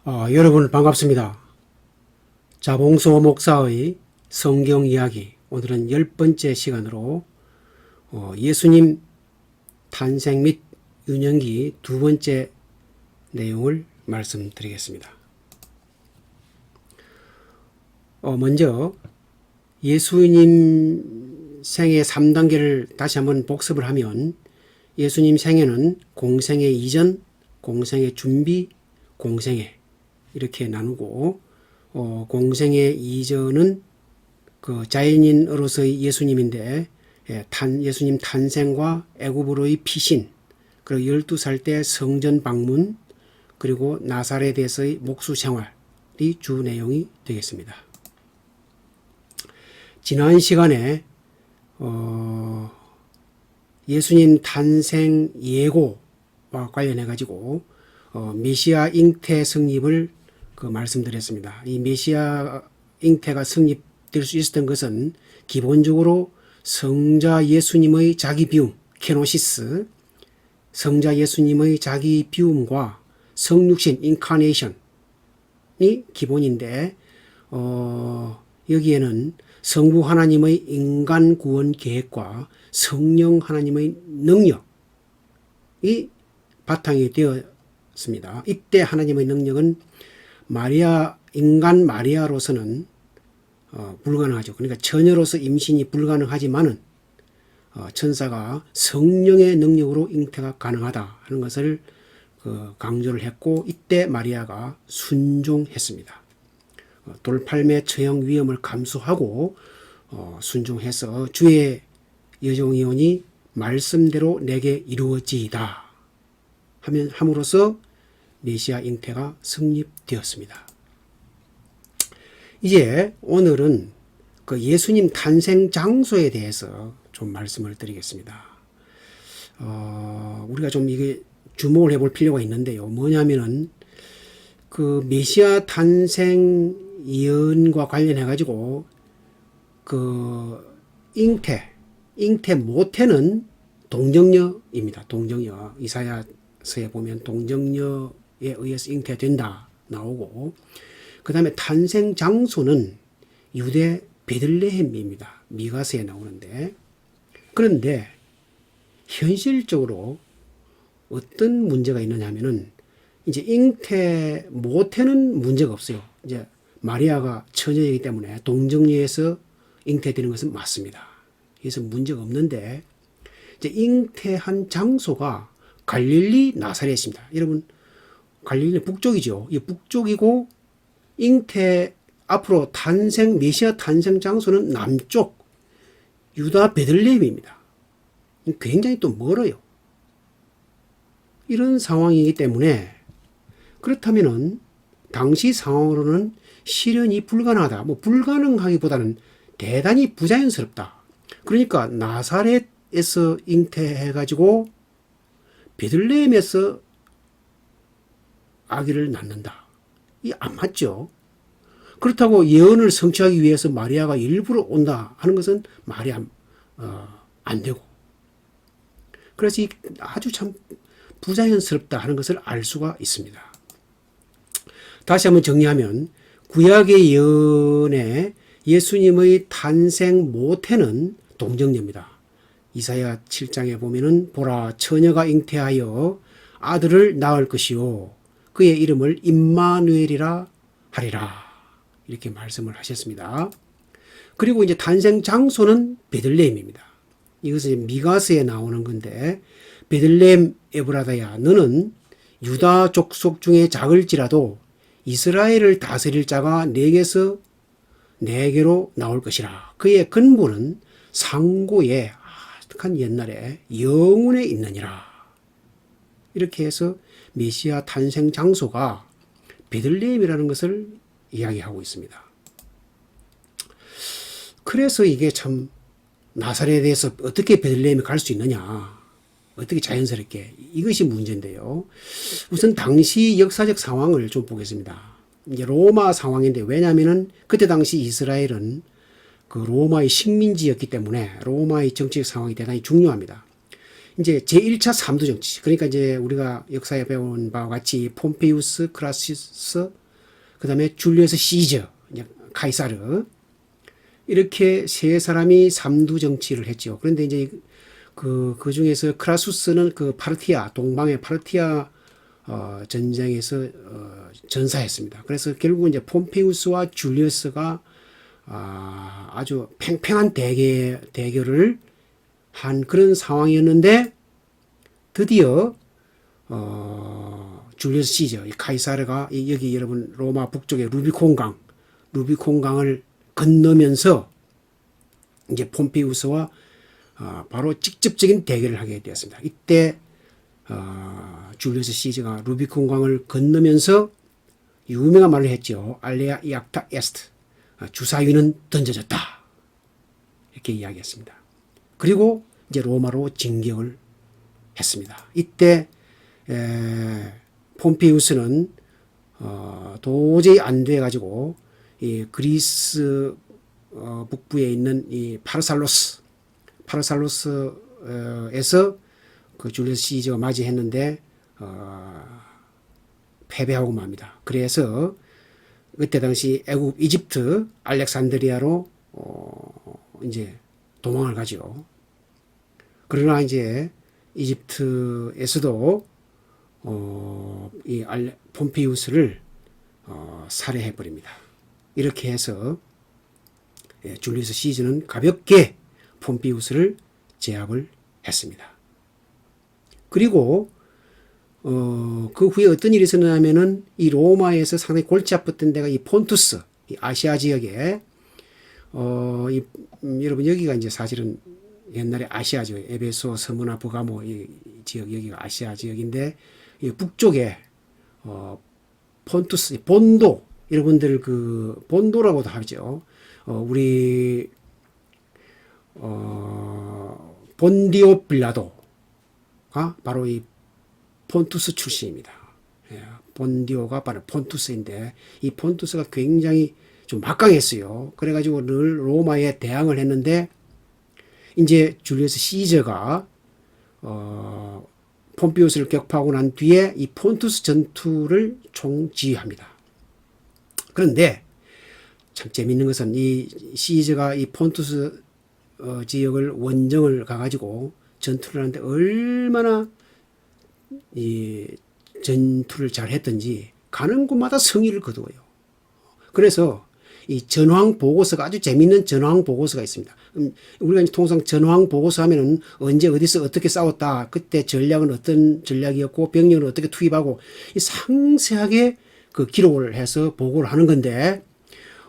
여러분 반갑습니다. 자봉소 목사의 성경 이야기, 오늘은 10번째 시간으로 예수님 탄생 및 유년기 두 번째 내용을 말씀드리겠습니다. 먼저 예수님 생애 3단계를 다시 한번 복습을 하면, 예수님 생애는 공생애 이전, 공생애 준비, 공생애 이렇게 나누고, 공생애 이전은 그 자연인으로서의 예수님인데, 예수님 탄생과 애굽으로의 피신, 그리고 12살 때 성전 방문, 그리고 나사렛에서의 목수 생활이 주 내용이 되겠습니다. 지난 시간에 예수님 탄생 예고와 관련해 가지고 메시아 잉태 성립을 말씀드렸습니다. 이 메시아 잉태가 성립될 수 있었던 것은 기본적으로 성자 예수님의 자기 비움, 케노시스, 성자 예수님의 자기 비움과 성육신, 인카네이션이 기본인데, 여기에는 성부 하나님의 인간 구원 계획과 성령 하나님의 능력이 바탕이 되었습니다. 이때 하나님의 능력은 인간 마리아로서는 불가능하죠. 그러니까 처녀로서 임신이 불가능하지만은 천사가 성령의 능력으로 잉태가 가능하다 하는 것을 강조를 했고, 이때 마리아가 순종했습니다. 돌팔매 처형 위험을 감수하고 순종해서 주의 여종이오니 말씀대로 내게 이루어지이다 함으로써 메시아 잉태가 성립되었습니다. 이제 오늘은 그 예수님 탄생 장소에 대해서 좀 말씀을 드리겠습니다. 우리가 좀 이게 주목을 해볼 필요가 있는데요. 뭐냐면은 그 메시아 탄생 예언과 관련해 가지고 그 잉태 모태는 동정녀입니다. 동정녀. 이사야서에 보면 동정녀에 의해서 잉태된다 나오고, 그 다음에 탄생 장소는 유대 베들레헴입니다. 미가서에 나오는데, 그런데 현실적으로 어떤 문제가 있느냐 하면은, 이제 모태는 문제가 없어요. 이제 마리아가 처녀이기 때문에 동정녀에서 잉태되는 것은 맞습니다. 그래서 문제가 없는데, 이제 잉태한 장소가 갈릴리 나사렛입니다. 여러분, 갈릴리 북쪽이죠. 이 북쪽이고, 앞으로 메시아 탄생 장소는 남쪽 유다 베들레헴입니다. 굉장히 또 멀어요. 이런 상황이기 때문에, 그렇다면은 당시 상황으로는 실현이 불가능하다. 불가능하기보다는 대단히 부자연스럽다. 그러니까 나사렛에서 잉태해가지고 베들레헴에서 아기를 낳는다. 이 안 맞죠? 그렇다고 예언을 성취하기 위해서 마리아가 일부러 온다 하는 것은 말이 안 되고. 그래서 아주 참 부자연스럽다 하는 것을 알 수가 있습니다. 다시 한번 정리하면, 구약의 예언에 예수님의 탄생 모태는 동정녀입니다. 이사야 7장에 보면은 보라, 처녀가 잉태하여 아들을 낳을 것이요 그의 이름을 임마누엘이라 하리라, 이렇게 말씀을 하셨습니다. 그리고 이제 탄생 장소는 베들레헴입니다. 이것은 미가서에 나오는 건데, 베들레헴 에브라다야, 너는 유다 족속 중에 작을지라도 이스라엘을 다스릴 자가 내게로 나올 것이라. 그의 근본은 상고에 한 옛날에 영원에 있느니라. 이렇게 해서 메시아 탄생 장소가 베들레헴이라는 것을 이야기하고 있습니다. 그래서 이게 참 나사렛에서 어떻게 베들레헴에 갈 수 있느냐, 어떻게 자연스럽게, 이것이 문제인데요. 우선 당시 역사적 상황을 좀 보겠습니다. 이제 로마 상황인데, 왜냐하면은 그때 당시 이스라엘은 그 로마의 식민지였기 때문에 로마의 정치적 상황이 대단히 중요합니다. 이제 제1차 삼두 정치. 그러니까 이제 우리가 역사에 배운 바와 같이 폼페이우스, 크라시스, 그다음에 줄리어스 시저, 카이사르 이렇게 세 사람이 삼두 정치를 했죠. 그런데 이제 그 중에서 크라수스는 그 파르티아, 동방의 파르티아 전쟁에서 전사했습니다. 그래서 결국 이제 폼페이우스와 줄리어스가 아주 팽팽한 대결을 한 그런 상황이었는데 드디어 줄리어스 시저, 이 카이사르가 여기 여러분 로마 북쪽의 루비콘강을 건너면서 이제 폼페이우스와 바로 직접적인 대결을 하게 되었습니다. 이때 줄리어스 시저가 루비콘강을 건너면서 유명한 말을 했죠. 알레아 이악타 에스트, 주사위는 던져졌다, 이렇게 이야기했습니다. 그리고 이제 로마로 진격을 했습니다. 이때 폼페이우스는 도저히 안 돼 가지고 이 그리스 북부에 있는 이 파르살로스에서 그 줄리어스 시저가 맞이했는데 패배하고 맙니다. 그래서 그때 당시 애국 이집트 알렉산드리아로 이제 도망을 가죠. 그러나 이제 이집트에서도 이 폼페이우스를 살해해 버립니다. 이렇게 해서 줄리우스 시저는 가볍게 폼페이우스를 제압을 했습니다. 그리고 그 후에 어떤 일이 있었냐면은 이 로마에서 상당히 골치 아팠던 데가 이 폰투스, 이 아시아 지역에 여러분 여기가 이제 사실은 옛날에 아시아 지역, 에베소, 스무나, 버가모 이 지역 여기가 아시아 지역인데 이 북쪽에 폰투스, 본도, 여러분들 그 본도라고도 하죠. 우리 본디오 빌라도가 바로 이 폰투스 출신입니다. 본디오가 바로 폰투스인데 이 폰투스가 굉장히 좀 막강했어요. 그래가지고 늘 로마에 대항을 했는데 이제 줄리어스 시저가 폼페이우스를 격파하고 난 뒤에 이 폰투스 전투를 총지휘합니다. 그런데 참 재밌는 것은 이 시저가 이 폰투스 지역을 원정을 가가지고 전투를 하는데 얼마나 이 전투를 잘 했던지 가는 곳마다 승리를 거두어요. 그래서 이 전황 보고서가 아주 재밌는 전황 보고서가 있습니다. 우리가 통상 전황 보고서 하면은 언제 어디서 어떻게 싸웠다, 그때 전략은 어떤 전략이었고 병력을 어떻게 투입하고 이 상세하게 그 기록을 해서 보고를 하는 건데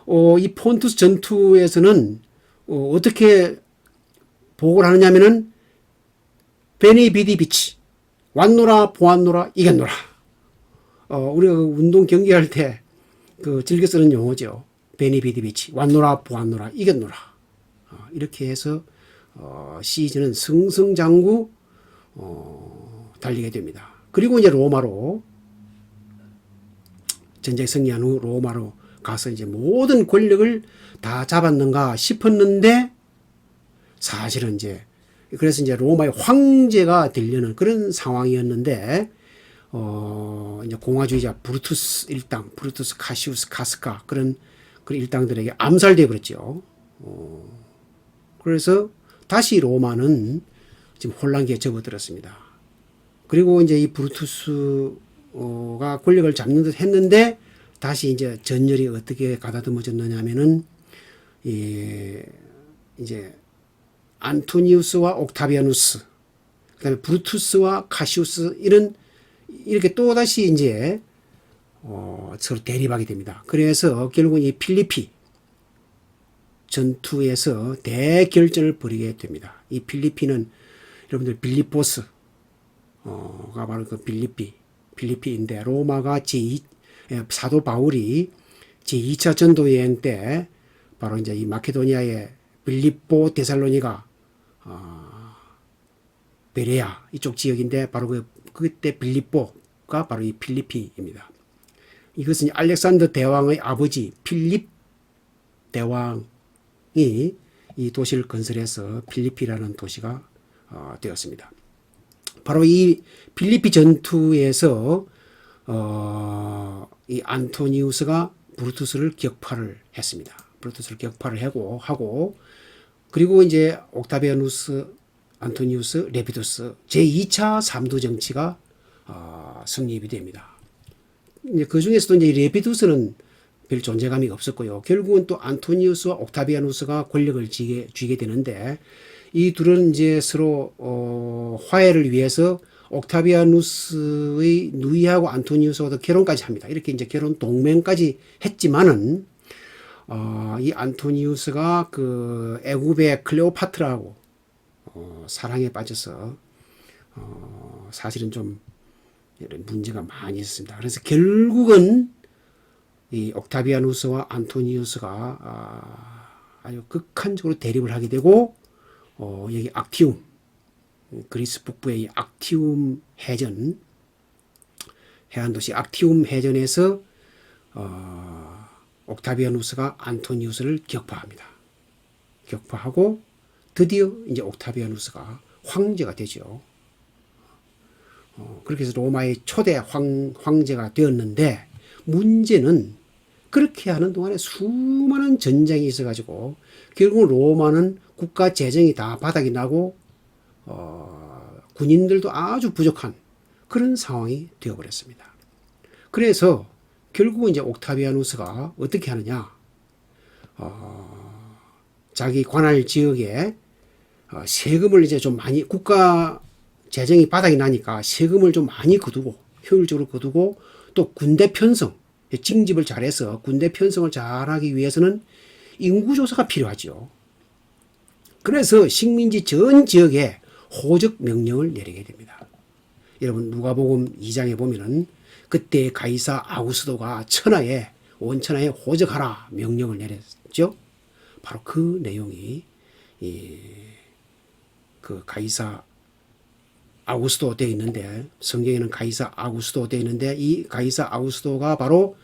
이 폰투스 전투에서는 어떻게 보고를 하느냐면은 베니 비디 비치, 왔노라 보았노라 이겼노라. 우리가 운동 경기할 때 그 즐겨 쓰는 용어죠. 베니 비디 비치, 왔노라 보았노라 이겼노라. 이렇게 해서 시즌은 승승장구 달리게 됩니다. 그리고 이제 로마로 전쟁 승리한 후 로마로 가서 이제 모든 권력을 다 잡았는가 싶었는데 사실은 이제 그래서 이제 로마의 황제가 되려는 그런 상황이었는데 이제 공화주의자 브루투스 일당, 브루투스 카시우스 카스카 그런 일당들에게 암살되어 버렸죠. 그래서 다시 로마는 지금 혼란기에 접어들었습니다. 그리고 이제 이 브루투스가 권력을 잡는 듯 했는데 다시 이제 전열이 어떻게 가다듬어졌느냐면은 이제 안토니우스와 옥타비아누스, 그다음에 브루투스와 카시우스 이렇게 또 다시 이제 서로 대립하게 됩니다. 그래서 결국 이 필리피 전투에서 대결전을 벌이게 됩니다. 이 필리피는 여러분들 빌리포스가 바로 그 필리피인데 로마가 사도 바울이 제2차 전도 여행 때 바로 이제 이 마케도니아의 빌립보 데살로니가 베레아 이쪽 지역인데 바로 그때 빌립보가 바로 이 필리피입니다. 이것은 알렉산더 대왕의 아버지 필립 대왕이 이 도시를 건설해서 필리피라는 도시가 되었습니다. 바로 이 필리피 전투에서 이 안토니우스가 브루투스를 격파를 했습니다. 브루투스를 격파를 하고 그리고 이제 옥타비아누스, 안토니우스, 레피두스 제2차 삼두 정치가 성립이 됩니다. 이제 그 중에서도 이제 레피두스는 별 존재감이 없었고요. 결국은 또 안토니우스와 옥타비아누스가 권력을 쥐게 되는데 이 둘은 이제 서로 화해를 위해서 옥타비아누스의 누이하고 안토니우스와도 결혼까지 합니다. 이렇게 이제 결혼 동맹까지 했지만은 이 안토니우스가 그 애굽의 클레오파트라하고 사랑에 빠져서 사실은 좀 이런 문제가 많이 있었습니다. 그래서 결국은 이 옥타비아누스와 안토니우스가 아주 극한적으로 대립을 하게 되고 여기 악티움, 그리스 북부의 이 악티움 해전, 해안도시 악티움 해전에서 옥타비아누스가 안토니우스를 격파합니다. 격파하고 드디어 이제 옥타비아누스가 황제가 되죠. 그렇게 해서 로마의 초대 황제가 되었는데 문제는 그렇게 하는 동안에 수많은 전쟁이 있어가지고 결국 로마는 국가 재정이 다 바닥이 나고 군인들도 아주 부족한 그런 상황이 되어버렸습니다. 그래서 결국은 이제 옥타비아누스가 어떻게 하느냐, 자기 관할 지역에 세금을 이제 좀 많이, 국가 재정이 바닥이 나니까 세금을 좀 많이 거두고 효율적으로 거두고 또 군대 편성, 징집을 잘해서 군대 편성을 잘하기 위해서는 인구조사가 필요하죠. 그래서 식민지 전 지역에 호적 명령을 내리게 됩니다. 여러분 누가복음 2장에 보면은 그때 가이사 아구스도가 원천하에 호적하라 명령을 내렸죠. 바로 그 내용이 그 가이사 아구스도 되어 있는데, 성경에는 가이사 아구스도 되어 있는데 이 가이사 아구스도가 바로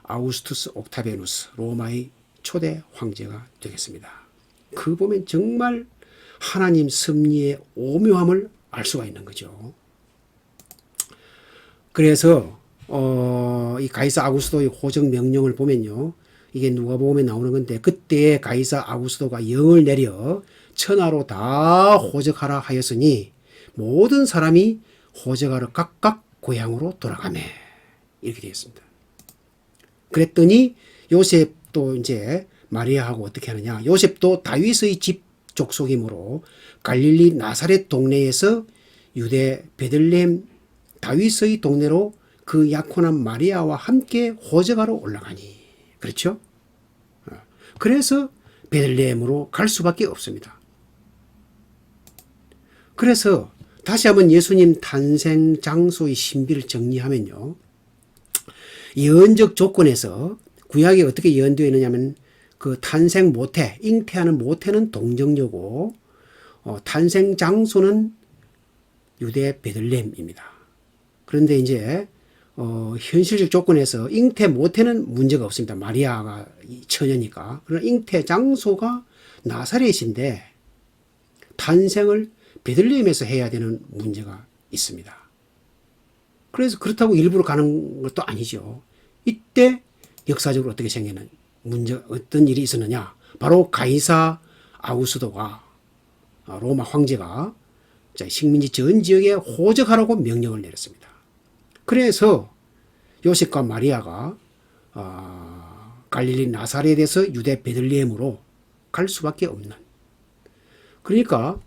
아우구스투스 옥타비아누스, 로마의 초대 황제가 되겠습니다. 그 보면 정말 하나님 섭리의 오묘함을 알 수가 있는 거죠. 그래서 이 가이사 아구스도의 호적 명령을 보면요, 이게 누가복음에 나오는 건데, 그때 가이사 아구스도가 영을 내려 천하로 다 호적하라 하였으니 모든 사람이 호적하러 각각 고향으로 돌아가매, 이렇게 되어 있습니다. 그랬더니 요셉도 이제 마리아하고 어떻게 하느냐, 요셉도 다윗의 집 족속이므로 갈릴리 나사렛 동네에서 유대 베들레헴 다윗의 동네로 그 약혼한 마리아와 함께 호적하러 올라가니. 그렇죠? 그래서 베들레헴으로 갈 수밖에 없습니다. 그래서 다시 한번 예수님 탄생 장소의 신비를 정리하면요, 예언적 조건에서 구약에 어떻게 예언되어 있느냐면, 그 탄생 모태, 잉태하는 모태는 동정녀고 탄생 장소는 유대 베들레헴입니다. 그런데 이제 현실적 조건에서 잉태 모태는 문제가 없습니다. 마리아가 처녀니까. 그러나 잉태 장소가 나사렛인데 탄생을 베들레헴에서 해야 되는 문제가 있습니다. 그래서 그렇다고 일부러 가는 것도 아니죠. 이때 역사적으로 어떻게 생기는 어떤 일이 있었느냐, 바로 가이사 아구스도가, 로마 황제가 식민지 전 지역에 호적하라고 명령을 내렸습니다. 그래서 요셉과 마리아가 갈릴리 나사렛에서 유대 베들레헴으로 갈 수밖에 없는, 그러니까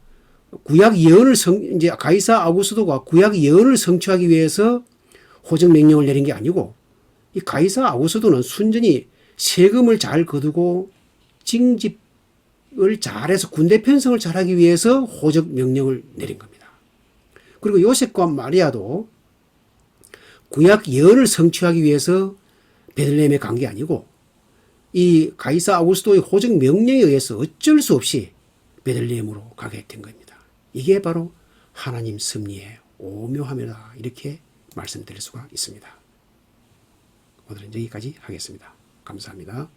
구약 예언을 이제 가이사 아구스도가 구약 예언을 성취하기 위해서 호적 명령을 내린 게 아니고, 이 가이사 아구스도는 순전히 세금을 잘 거두고 징집을 잘해서 군대 편성을 잘하기 위해서 호적 명령을 내린 겁니다. 그리고 요셉과 마리아도 구약 예언을 성취하기 위해서 베들레헴에 간 게 아니고, 이 가이사 아구스도의 호적 명령에 의해서 어쩔 수 없이 베들레헴으로 가게 된 겁니다. 이게 바로 하나님 섭리의 오묘함이다, 이렇게 말씀드릴 수가 있습니다. 오늘은 여기까지 하겠습니다. 감사합니다.